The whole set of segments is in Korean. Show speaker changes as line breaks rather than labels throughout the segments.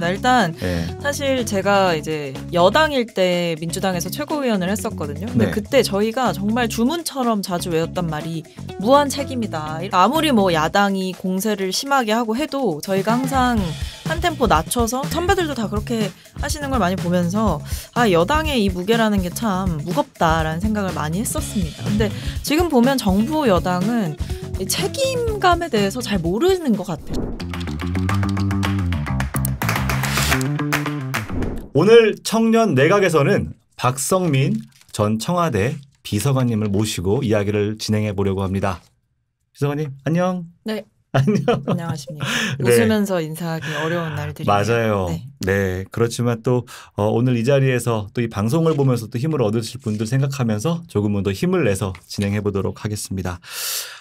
일단
네.
사실 제가 이제 여당일 때 민주당에서 최고위원을 했었거든요. 근데
네.
그때 저희가 정말 주문처럼 자주 외웠던 말이 무한 책임이다. 아무리 뭐 야당이 공세를 심하게 하고 해도 저희가 항상 한 템포 낮춰서 선배들도 다 그렇게 하시는 걸 많이 보면서 아, 여당의 이 무게라는 게 참 무겁다라는 생각을 많이 했었습니다. 근데 지금 보면 정부 여당은 이 책임감에 대해서 잘 모르는 것 같아요.
오늘 청년 내각에서는 박성민 전 청와대 비서관님을 모시고 이야기를 진행해 보려고 합니다. 비서관님 안녕.
네.
안녕.
안녕하십니까.
네.
웃으면서 인사하기 어려운 날들이네요.
맞아요. 네. 그렇지만 또 오늘 이 자리에서 또 이 방송을 보면서 또 힘을 얻으실 분들 생각하면서 조금은 더 힘을 내서 진행해 보도록 하겠습니다.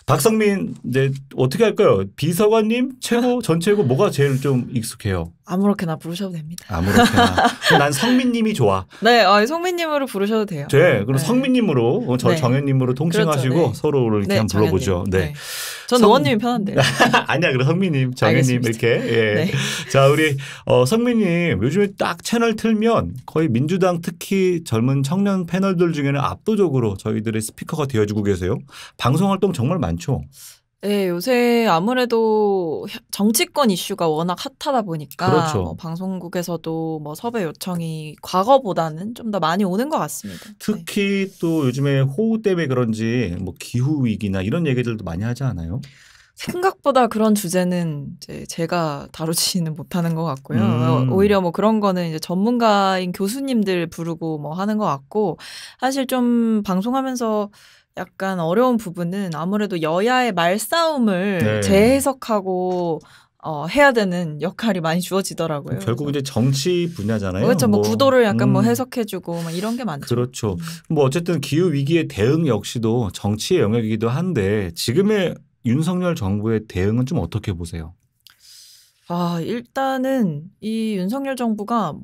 박성민 이제 어떻게 할까요? 비서관님, 최고, 전 최고 뭐가 제일 좀 익숙해요?
아무렇게나 부르셔도 됩니다.
아무렇게나. 난 성민님이 좋아.
네, 성민님으로 부르셔도 돼요.
네, 그럼
네.
성민님으로 저
네.
정현님으로 통칭하시고
그렇죠, 네.
서로 이렇게
네,
한번 불러보죠.
정현님.
네.
전 의원님이 편한데요.
아니야, 그럼 성민님, 정현님
알겠습니다.
이렇게. 예.
네.
자, 우리 성민님 요즘에 딱 채널 틀면 거의 민주당 특히 젊은 청년 패널들 중에는 압도적으로 저희들의 스피커가 되어주고 계세요. 방송 활동 정말 많죠.
네, 요새 아무래도 정치권 이슈가 워낙 핫하다 보니까
그렇죠.
뭐 방송국에서도 뭐 섭외 요청이 과거보다는 좀 더 많이 오는 것 같습니다. 네.
특히 또 요즘에 호우 때문에 그런지 뭐 기후 위기나 이런 얘기들도 많이 하지 않아요?
생각보다 그런 주제는 이제 제가 다루지는 못하는 것 같고요. 오히려 뭐 그런 거는 이제 전문가인 교수님들 부르고 뭐 하는 것 같고, 사실 좀 방송하면서 약간 어려운 부분은 아무래도 여야의 말싸움을
네.
재해석하고 해야 되는 역할이 많이 주어지더라고요.
결국 이제 정치 분야잖아요.
그렇죠. 뭐 구도를 약간 뭐 해석해주고 뭐 이런 게 많죠.
그렇죠. 뭐 어쨌든 기후 위기의 대응 역시도 정치의 영역이기도 한데 지금의 윤석열 정부의 대응은 좀 어떻게 보세요?
일단은 이 윤석열 정부가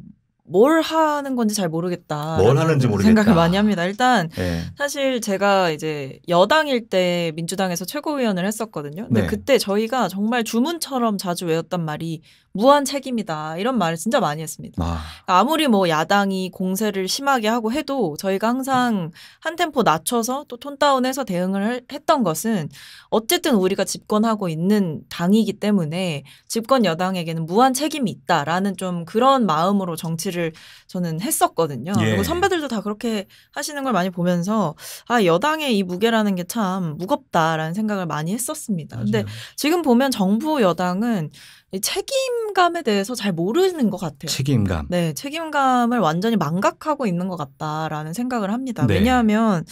뭘 하는 건지 잘 모르겠다.
뭘 하는지 모르겠다.
생각을 많이 합니다. 일단
네.
사실 제가 이제 여당일 때 민주당에서 최고위원을 했었거든요. 근데
네.
그때 저희가 정말 주문처럼 자주 외웠던 말이 무한 책임이다. 이런 말을 진짜 많이 했습니다. 아무리 뭐 야당이 공세를 심하게 하고 해도 저희가 항상 한 템포 낮춰서 또 톤 다운해서 대응을 했던 것은 어쨌든 우리가 집권하고 있는 당이기 때문에 집권 여당에게는 무한 책임이 있다라는 좀 그런 마음으로 정치를 저는 했었거든요.
예.
그리고 선배들도 다 그렇게 하시는 걸 많이 보면서 아, 여당의 이 무게라는 게 참 무겁다라는 생각을 많이 했었습니다.
맞아요.
근데 지금 보면 정부 여당은 이 책임감에 대해서 잘 모르는 것 같아요.
책임감.
네, 책임감을 완전히 망각하고 있는 것 같다라는 생각을 합니다.
네.
왜냐하면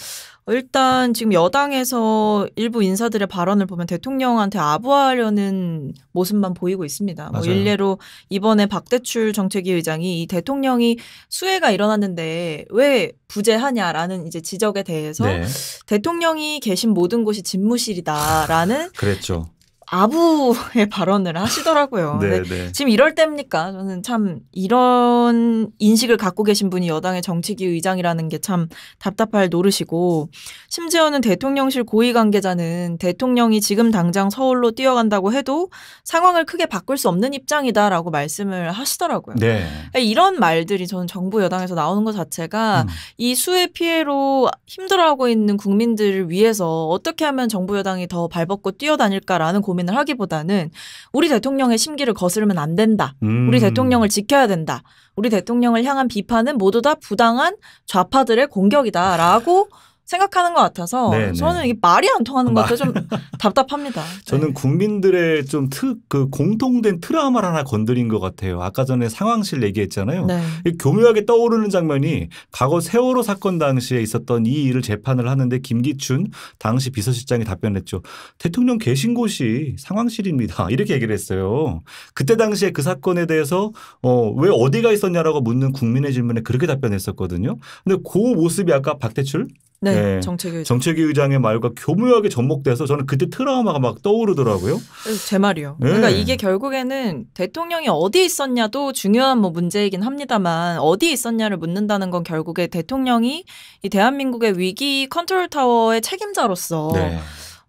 일단 지금 여당에서 일부 인사들의 발언을 보면 대통령한테 아부하려는 모습만 보이고 있습니다. 뭐
맞아요.
일례로 이번에 박대출 정책위 의장이 이 대통령이 수해가 일어났는데 왜 부재하냐라는 이제 지적에 대해서
네.
대통령이 계신 모든 곳이 집무실이다라는
그랬죠.
아부의 발언을 하시더라고요.
네,
근데
네.
지금 이럴 때입니까? 저는 참 이런 인식을 갖고 계신 분이 여당의 정치기 의장이라는 게 참 답답할 노릇이고, 심지어는 대통령실 고위 관계자는 대통령이 지금 당장 서울로 뛰어간다고 해도 상황을 크게 바꿀 수 없는 입장이다라고 말씀을 하시더라고요.
네.
이런 말들이 저는 정부 여당에서 나오는 것 자체가 이 수해 피해로 힘들어하고 있는 국민들을 위해서 어떻게 하면 정부 여당이 더 발벗고 뛰어다닐까라는 고민을 하기보다는 우리 대통령의 심기를 거스르면 안 된다. 우리 대통령을 지켜야 된다. 우리 대통령을 향한 비판은 모두 다 부당한 좌파들의 공격이다라고 생각하는 것 같아서
네네.
저는 이게 말이 안 통하는 것 같아서 좀 답답합니다.
저는
네.
국민들의 좀 공통된 트라우마를 하나 건드린 것 같아요. 아까 전에 상황실 얘기했잖아요.
네.
교묘하게 떠오르는 장면이 과거 세월호 사건 당시에 있었던 이 일을 재판을 하는데 김기춘 당시 비서실장이 답변했죠. 대통령 계신 곳이 상황실입니다. 이렇게 얘기를 했어요. 그때 당시에 그 사건에 대해서 왜 어디가 있었냐라고 묻는 국민의 질문에 그렇게 답변했었거든요. 근데 그 모습이 아까 박대출
네, 정책위
의장의 말과 교묘하게 접목돼서 저는 그때 트라우마가 막 떠오르더라고요.
제 말이요.
네.
그러니까 이게 결국에는 대통령이 어디 있었냐도 중요한 뭐 문제이긴 합니다만 어디 있었냐를 묻는다는 건 결국에 대통령이 이 대한민국의 위기 컨트롤 타워의 책임자로서
네.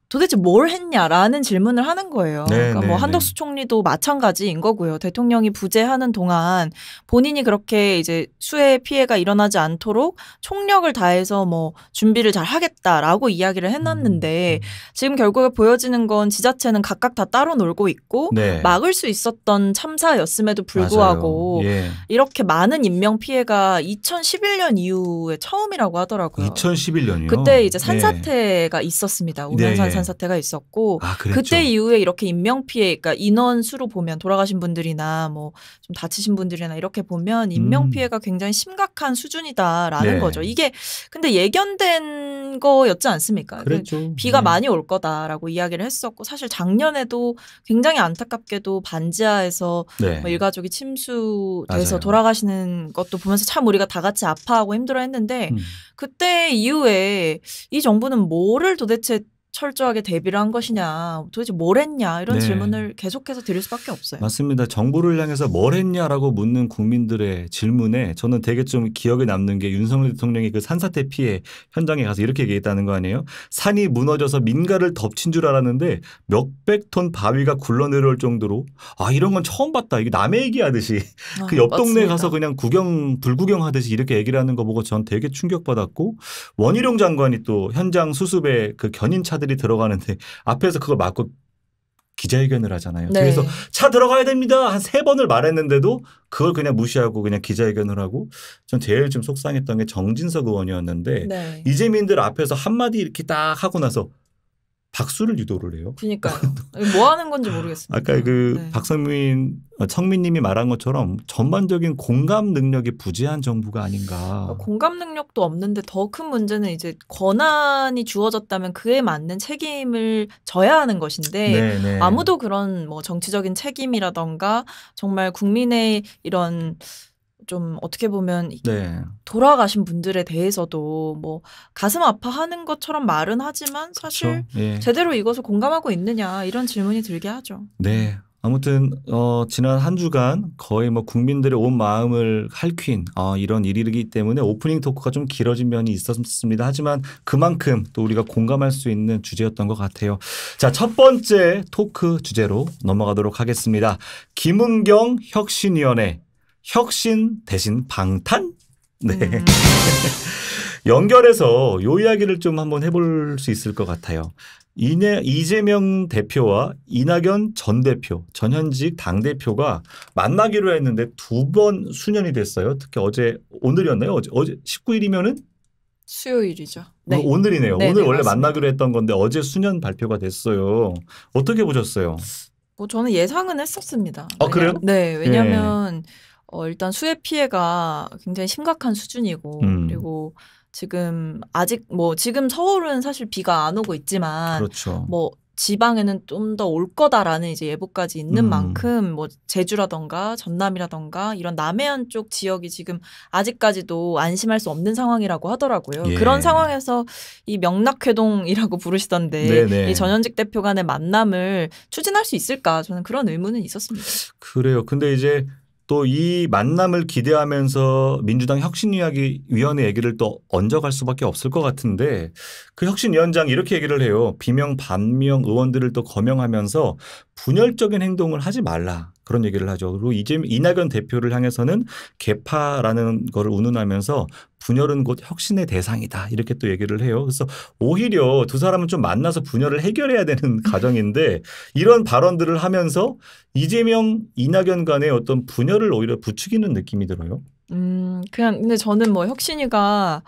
도대체 뭘 했냐라는 질문을 하는 거예요.
네,
그러니까 뭐 한덕수 총리도 마찬가지인 거고요. 대통령이 부재하는 동안 본인이 그렇게 이제 수해 피해가 일어나지 않도록 총력을 다해서 뭐 준비를 잘 하겠다라고 이야기를 해놨는데 지금 결국에 보여지는 건 지자체는 각각 다 따로 놀고 있고
네.
막을 수 있었던 참사였음에도 불구하고
예.
이렇게 많은 인명 피해가 2011년 이후에 처음이라고 하더라고요.
2011년이요?
그때 이제 산사태가 있었습니다. 우면산 산사태가 있었고 그때 이후에 이렇게 인명 피해, 그러니까 인원 수로 보면 돌아가신 분들이나 뭐 좀 다치신 분들이나 이렇게 보면 인명 피해가 굉장히 심각한 수준이다라는 거죠. 이게 근데 예견된 거였지 않습니까?
그랬죠.
비가 많이 올 거다라고 이야기를 했었고 사실 작년에도 굉장히 안타깝게도 반지하에서 뭐 일가족이 침수돼서 돌아가시는 것도 보면서 참 우리가 다 같이 아파하고 힘들어했는데 그때 이후에 이 정부는 뭐를 도대체 철저하게 대비를 한 것이냐, 도대체 뭘 했냐 이런 질문을 계속해서 드릴 수밖에 없어요.
맞습니다. 정부를 향해서 뭘 했냐라고 묻는 국민들의 질문에 저는 되게 좀 기억에 남는 게 윤석열 대통령이 그 산사태 피해 현장에 가서 이렇게 얘기했다는 거 아니에요? 산이 무너져서 민가를 덮친 줄 알았는데 몇백 톤 바위가 굴러내려올 정도로 이런 건 처음 봤다. 이게 남의 얘기하듯이 그 옆 동네에 가서 그냥 불구경하듯이 이렇게 얘기를 하는 거 보고 전 되게 충격받았고 원희룡 장관이 또 현장 수습에 그 견인차들이 들어가는데 앞에서 그걸 막고 기자회견을 하잖아요. 그래서 차 들어가야 됩니다. 한 3번을 말했는데도 그걸 그냥 무시하고 그냥 기자회견을 하고 전 제일 좀 속상했던 게 정진석 의원이었는데 이재민들 앞에서 한마디 이렇게 딱 하고 나서 박수를 유도를 해요.
그러니까요. 뭐 하는 건지 모르겠습니다.
아까 청민님이 말한 것처럼 전반적인 공감 능력이 부재한 정부가 아닌가.
공감 능력도 없는데 더 큰 문제는 이제 권한이 주어졌다면 그에 맞는 책임을 져야 하는 것인데 아무도 그런 뭐 정치적인 책임이라던가 정말 국민의 이런 좀 어떻게 보면 돌아가신 분들에 대해서도 뭐 가슴 아파하는 것처럼 말은 하지만 사실 제대로 이것을 공감하고 있느냐 이런 질문이 들게 하죠.
네. 아무튼 지난 한 주간 거의 뭐 국민들의 온 마음을 핥힌 이런 일이기 때문에 오프닝 토크가 좀 길어진 면이 있었습니다. 하지만 그만큼 또 우리가 공감할 수 있는 주제였던 것 같아요. 자, 첫 번째 토크 주제로 넘어가도록 하겠습니다. 김은경 혁신위원회 혁신 대신 방탄? 네. 연결해서 요 이야기를 좀 한번 해볼 수 있을 것 같아요. 이재명 대표와 이낙연 전 대표, 전현직 당대표가 만나기로 했는데 2번 수년이 됐어요. 특히 오늘이었나요? 어제 19일이면은?
수요일이죠.
네. 오늘이네요. 오늘 원래 맞습니다. 만나기로 했던 건데 어제 수년 발표가 됐어요. 어떻게 보셨어요?
뭐 저는 예상은 했었습니다.
그래요?
네. 왜냐하면 일단 수해 피해가 굉장히 심각한 수준이고 그리고 지금 아직 뭐 지금 서울은 사실 비가 안 오고 있지만 뭐 지방에는 좀 더 올 거다라는 이제 예보까지 있는 만큼 뭐 제주라던가 전남이라던가 이런 남해안 쪽 지역이 지금 아직까지도 안심할 수 없는 상황이라고 하더라고요. 그런 상황에서 이 명락회동이라고 부르시던데 이 전현직 대표 간의 만남을 추진할 수 있을까? 저는 그런 의문은 있었습니다.
그래요. 근데 이제 또 이 만남을 기대하면서 민주당 혁신위원회 얘기를 또 얹어갈 수밖에 없을 것 같은데 그 혁신위원장이 이렇게 얘기를 해요. 비명 반명 의원들을 또 거명하면서 분열적인 행동을 하지 말라. 그런 얘기를 하죠. 그리고 이낙연 대표를 향해서는 개파라는 거를 운운하면서 분열은 곧 혁신의 대상이다. 이렇게 또 얘기를 해요. 그래서 오히려 두 사람은 좀 만나서 분열을 해결해야 되는 과정인데 이런 발언들을 하면서 이재명, 이낙연 간의 어떤 분열을 오히려 부추기는 느낌이 들어요.
근데 저는 뭐 혁신위가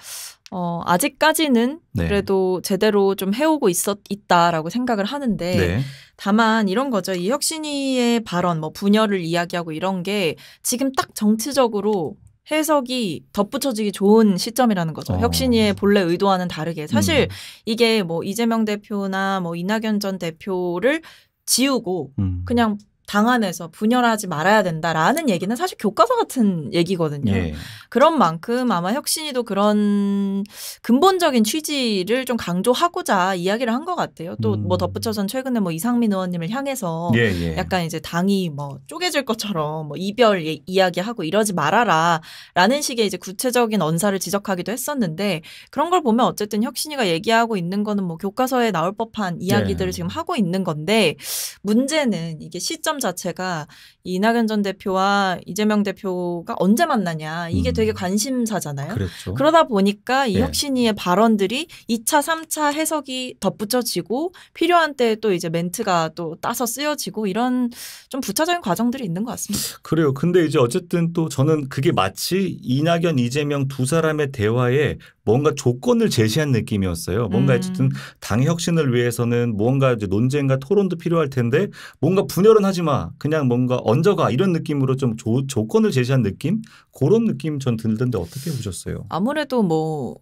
아직까지는 그래도 제대로 좀 해오고 있다라고 생각을 하는데 다만 이런 거죠. 이 혁신위의 발언, 뭐 분열을 이야기하고 이런 게 지금 딱 정치적으로 해석이 덧붙여지기 좋은 시점이라는 거죠. 혁신위의 본래 의도와는 다르게. 사실 이게 뭐 이재명 대표나 뭐 이낙연 전 대표를 지우고 그냥 당 안에서 분열하지 말아야 된다라는 얘기는 사실 교과서 같은 얘기거든요. 예. 그런 만큼 아마 혁신이도 그런 근본적인 취지를 좀 강조하고자 이야기를 한 것 같아요. 또 뭐 덧붙여서는 최근에 뭐 이상민 의원님을 향해서 약간 이제 당이 뭐 쪼개질 것처럼 뭐 이별 이야기하고 이러지 말아라라는 식의 이제 구체적인 언사를 지적하기도 했었는데 그런 걸 보면 어쨌든 혁신이가 얘기하고 있는 거는 뭐 교과서에 나올 법한 이야기들을 지금 하고 있는 건데 문제는 이게 시점 자체가 이낙연 전 대표와 이재명 대표가 언제 만나냐 이게 되게 관심사잖아요.
그랬죠.
그러다 보니까 이 혁신이의 발언들이 2차, 3차 해석이 덧붙여지고 필요한 때 또 이제 멘트가 또 따서 쓰여지고 이런 좀 부차적인 과정들이 있는 것 같습니다.
그래요. 근데 이제 어쨌든 또 저는 그게 마치 이낙연, 이재명 두 사람의 대화에 뭔가 조건을 제시한 느낌이었어요. 뭔가 어쨌든 당 혁신을 위해서는 뭔가 이제 논쟁과 토론도 필요할 텐데 뭔가 분열은 하지 마. 그냥 뭔가 얹어가 이런 느낌으로 좀 조건을 제시한 느낌? 그런 느낌 전 들던데 어떻게 보셨어요?
아무래도 뭐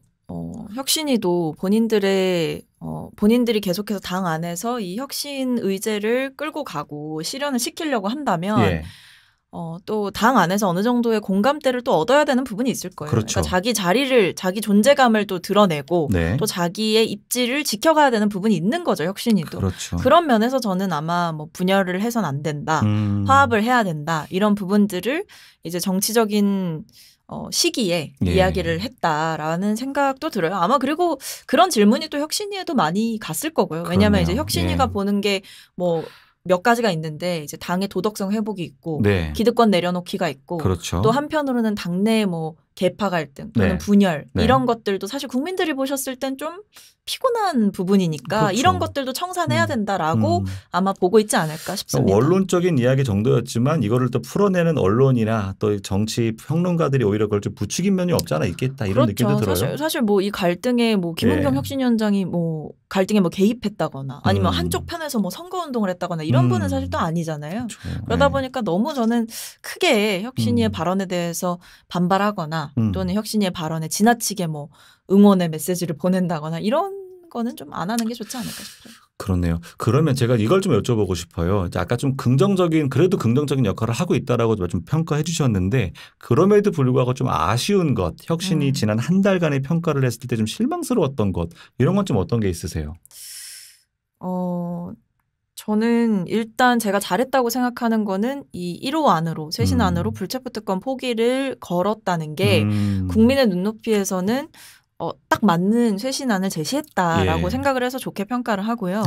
혁신이도 본인들이 계속해서 당 안에서 이 혁신 의제를 끌고 가고 실현을 시키려고 한다면 또 당 안에서 어느 정도의 공감대를 또 얻어야 되는 부분이 있을 거예요.
그렇죠.
그러니까 자기 자리를, 자기 존재감을 또 드러내고 또 자기의 입지를 지켜가야 되는 부분이 있는 거죠, 혁신이도.
그렇죠.
그런 면에서 저는 아마 뭐 분열을 해서는 안 된다, 화합을 해야 된다 이런 부분들을 이제 정치적인 시기에 이야기를 했다라는 생각도 들어요. 아마 그리고 그런 질문이 또 혁신이에도 많이 갔을 거고요. 왜냐하면 이제 혁신이가 보는 게 뭐 몇 가지가 있는데 이제 당의 도덕성 회복이 있고 기득권 내려놓기가 있고
그렇죠.
또 한편으로는 당내 뭐 계파 갈등 또는 분열 이런 것들도 사실 국민들이 보셨을 땐 좀 피곤한 부분이니까
그렇죠.
이런 것들도 청산해야 된다라고 아마 보고 있지 않을까 싶습니다.
원론적인 이야기 정도였지만 이거를 또 풀어내는 언론이나 또 정치 평론가들이 오히려 그걸 좀 부추긴 면이 없지 않아 있겠다 이런 느낌도 들어요.
사실 뭐 이 갈등에 뭐 김은경 혁신위원장이 뭐 갈등에 뭐 개입했다거나 아니면 한쪽 편에서 뭐 선거운동을 했다거나 이런 분은 사실 또 아니잖아요.
그렇죠.
그러다 보니까 너무 저는 크게 혁신이의 발언에 대해서 반발하거나 또는 혁신이의 발언에 지나치게 뭐 응원의 메시지를 보낸다거나 이런 거는 좀 안 하는 게 좋지 않을까 싶어요.
그렇네요. 그러면 제가 이걸 좀 여쭤보고 싶어요. 아까 좀 그래도 긍정적인 역할을 하고 있다라고 좀 평가해 주셨는데 그럼에도 불구하고 좀 아쉬운 것, 혁신이 지난 한 달간의 평가를 했을 때 좀 실망스러웠던 것 이런 건 좀 어떤 게 있으세요?
저는 일단 제가 잘했다고 생각하는 거는 이 1호 안으로 쇄신 안으로 불체포 특권 포기를 걸었다는 게 국민의 눈높이에서는 딱 맞는 쇄신안을 제시했다라고 생각을 해서 좋게 평가를 하고요.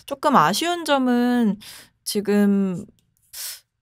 조금 아쉬운 점은 지금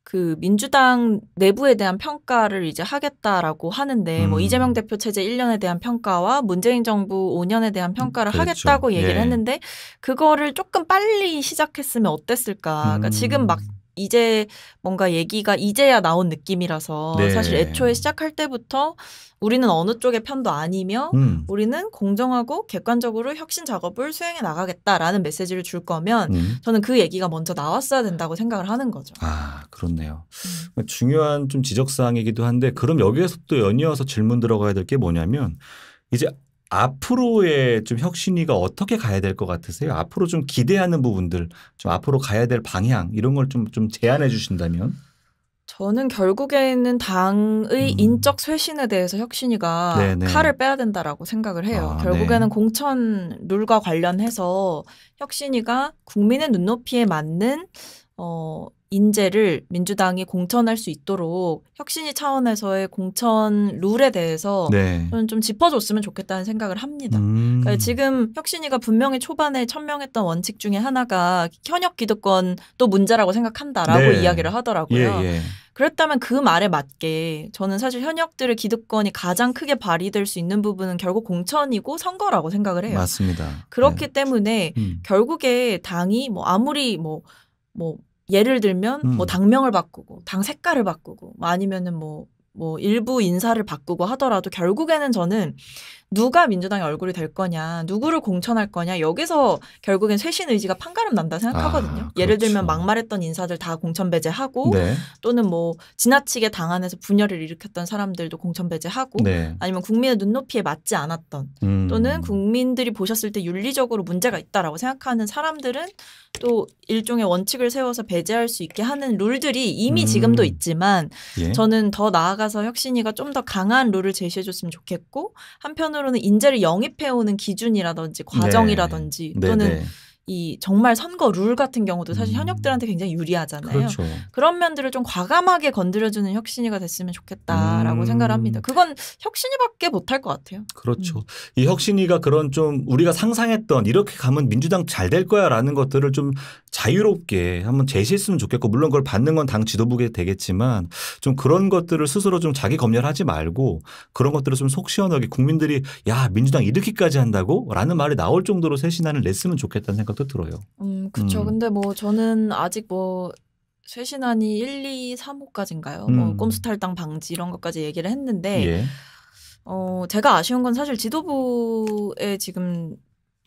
그 민주당 내부에 대한 평가를 이제 하겠다라고 하는데 뭐 이재명 대표 체제 1년에 대한 평가와 문재인 정부 5년에 대한 평가를 하겠다고 얘기를 했는데 그거를 조금 빨리 시작했으면 어땠을까. 그러니까 지금 막 이제 뭔가 얘기가 이제야 나온 느낌이라서 사실 애초에 시작할 때부터 우리는 어느 쪽의 편도 아니며 우리는 공정하고 객관적으로 혁신 작업을 수행해 나가겠다라는 메시지를 줄 거면 저는 그 얘기가 먼저 나왔어야 된다고 생각을 하는 거죠.
아, 그렇네요. 중요한 좀 지적사항이기도 한데 그럼 여기에서 또 연이어서 질문 들어가야 될 게 뭐냐면 이제 앞으로의 좀 혁신위가 어떻게 가야 될 것 같으세요? 앞으로 좀 기대하는 부분들, 좀 앞으로 가야 될 방향 이런 걸 좀 제안해 주신다면?
저는 결국에는 당의 인적 쇄신에 대해서 혁신위가 칼을 빼야 된다라고 생각을 해요. 결국에는 공천 룰과 관련해서 혁신위가 국민의 눈높이에 맞는 인재를 민주당이 공천할 수 있도록 혁신위 차원에서의 공천 룰에 대해서 저는 좀 짚어줬으면 좋겠다는 생각을 합니다. 그러니까 지금 혁신위가 분명히 초반에 천명했던 원칙 중에 하나가 현역 기득권도 문제라고 생각한다라고 이야기를 하더라고요. 그랬다면 그 말에 맞게 저는 사실 현역들의 기득권이 가장 크게 발휘될 수 있는 부분은 결국 공천이고 선거라고 생각을 해요.
맞습니다.
그렇기 때문에 결국에 당이 뭐 아무리 뭐 예를 들면 뭐 당명을 바꾸고 당 색깔을 바꾸고 아니면은 뭐 일부 인사를 바꾸고 하더라도 결국에는 저는 누가 민주당의 얼굴이 될 거냐, 누구를 공천할 거냐, 여기서 결국엔 쇄신 의지가 판가름 난다 생각하거든요. 예를 들면 막말했던 인사들 다 공천 배제하고 네. 또는 뭐 지나치게 당 안에서 분열을 일으켰던 사람들도 공천 배제하고 네. 아니면 국민의 눈높이에 맞지 않았던 또는 국민들이 보셨을 때 윤리적으로 문제가 있다라고 생각하는 사람들은 또 일종의 원칙을 세워서 배제할 수 있게 하는 룰들이 이미 지금도 있지만 예. 저는 더 나아가서 혁신위가 좀 더 강한 룰을 제시해 줬으면 좋겠고 한편으로는 인재를 영입해오는 기준이라든지 과정이라든지 네. 또는 네네. 이 정말 선거 룰 같은 경우도 사실 현역들한테 굉장히 유리하잖아요. 그렇죠. 그런 면들을 좀 과감하게 건드려주는 혁신위가 됐으면 좋겠다라고 생각을 합니다. 그건 혁신위밖에 못할 것 같아요.
그렇죠. 이 혁신위가 그런 좀 우리가 상상했던 이렇게 가면 민주당 잘 될 거야라는 것들을 좀 자유롭게 한번 제시했으면 좋겠고 물론 그걸 받는 건 당 지도부게 되겠지만 좀 그런 것들을 스스로 좀 자기 검열하지 말고 그런 것들을 좀 속 시원하게 국민들이 야 민주당 이렇게까지 한다고? 라는 말이 나올 정도로 새 신안을 냈으면 좋겠다는 생각도 들어요.
그렇죠. 근데 뭐 저는 아직 뭐 쇄신안이 1, 2, 3호까지인가요? 뭐 꼼수 탈당 방지 이런 것까지 얘기를 했는데 예. 제가 아쉬운 건 사실 지도부의 지금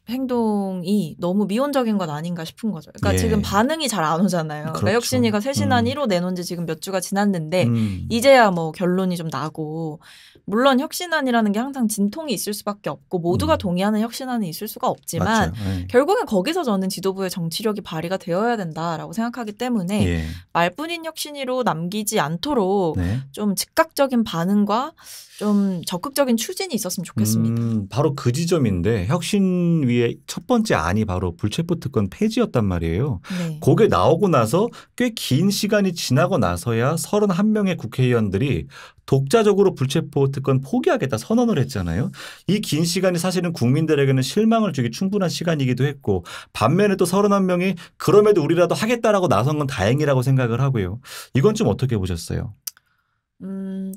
행동이 너무 미온적인 것 아닌가 싶은 거죠. 그러니까 예. 지금 반응이 잘 안 오잖아요. 그렇죠. 그러니까 혁신위가 쇄신안 1호 내놓은 지 지금 몇 주가 지났는데 이제야 뭐 결론이 좀 나고 물론 혁신안이라는 게 항상 진통이 있을 수밖에 없고 모두가 동의하는 혁신안이 있을 수가 없지만 네. 결국엔 거기서 저는 지도부의 정치력이 발휘가 되어야 된다라고 생각하기 때문에 예. 말뿐인 혁신위로 남기지 않도록 네. 좀 즉각적인 반응과 좀 적극적인 추진이 있었으면 좋겠습니다.
바로 그 지점인데 혁신위의 첫 번째 안이 바로 불체포 특권 폐지였단 말이에요. 네. 그게 나오고 나서 꽤 긴 시간이 지나고 나서야 31명의 국회의원들이 독자적으로 불체포 특권 포기하겠다 선언을 했잖아요. 이 긴 시간이 사실은 국민들에게는 실망을 주기 충분한 시간이기도 했고 반면에 또 31명이 그럼에도 우리라도 하겠다라고 나선 건 다행이라고 생각을 하고요. 이건 좀 어떻게 보셨어요?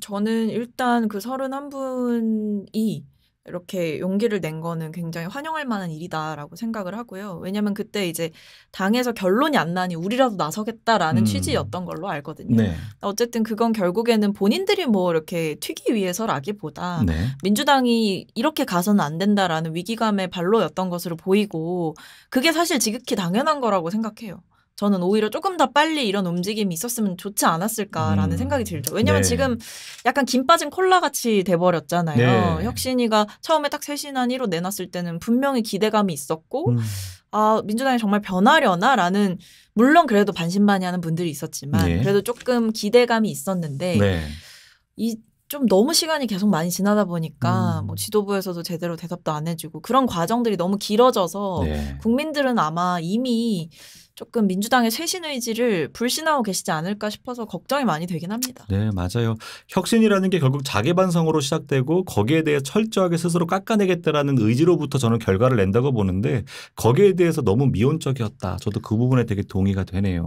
저는 일단 그 31분이 이렇게 용기를 낸 거는 굉장히 환영할 만한 일이다라고 생각을 하고요. 왜냐하면 그때 이제 당에서 결론이 안 나니 우리라도 나서겠다라는 취지였던 걸로 알거든요. 네. 어쨌든 그건 결국에는 본인들이 뭐 이렇게 튀기 위해서라기보다 네. 민주당이 이렇게 가서는 안 된다라는 위기감의 발로였던 것으로 보이고 그게 사실 지극히 당연한 거라고 생각해요. 저는 오히려 조금 더 빨리 이런 움직임이 있었으면 좋지 않았을까라는 생각이 들죠. 왜냐하면 네. 지금 약간 김 빠진 콜라같이 돼버렸잖아요. 네. 혁신위가 처음에 딱 쇄신안 1호 내놨을 때는 분명히 기대감이 있었고 아 민주당이 정말 변하려나라는 물론 그래도 반신반의하는 분들이 있었지만 네. 그래도 조금 기대감이 있었는데 네. 좀 너무 시간이 계속 많이 지나다 보니까 뭐 지도부에서도 제대로 대답도 안 해주고 그런 과정들이 너무 길어져서 네. 국민들은 아마 이미 조금 민주당의 쇄신 의지를 불신하고 계시지 않을까 싶어서 걱정이 많이 되긴 합니다.
네, 맞아요. 혁신이라는 게 결국 자기 반성으로 시작되고 거기에 대해 철저하게 스스로 깎아내겠다라는 의지로부터 저는 결과를 낸다고 보는데 거기에 대해서 너무 미온적이었다. 저도 그 부분에 되게 동의가 되네요.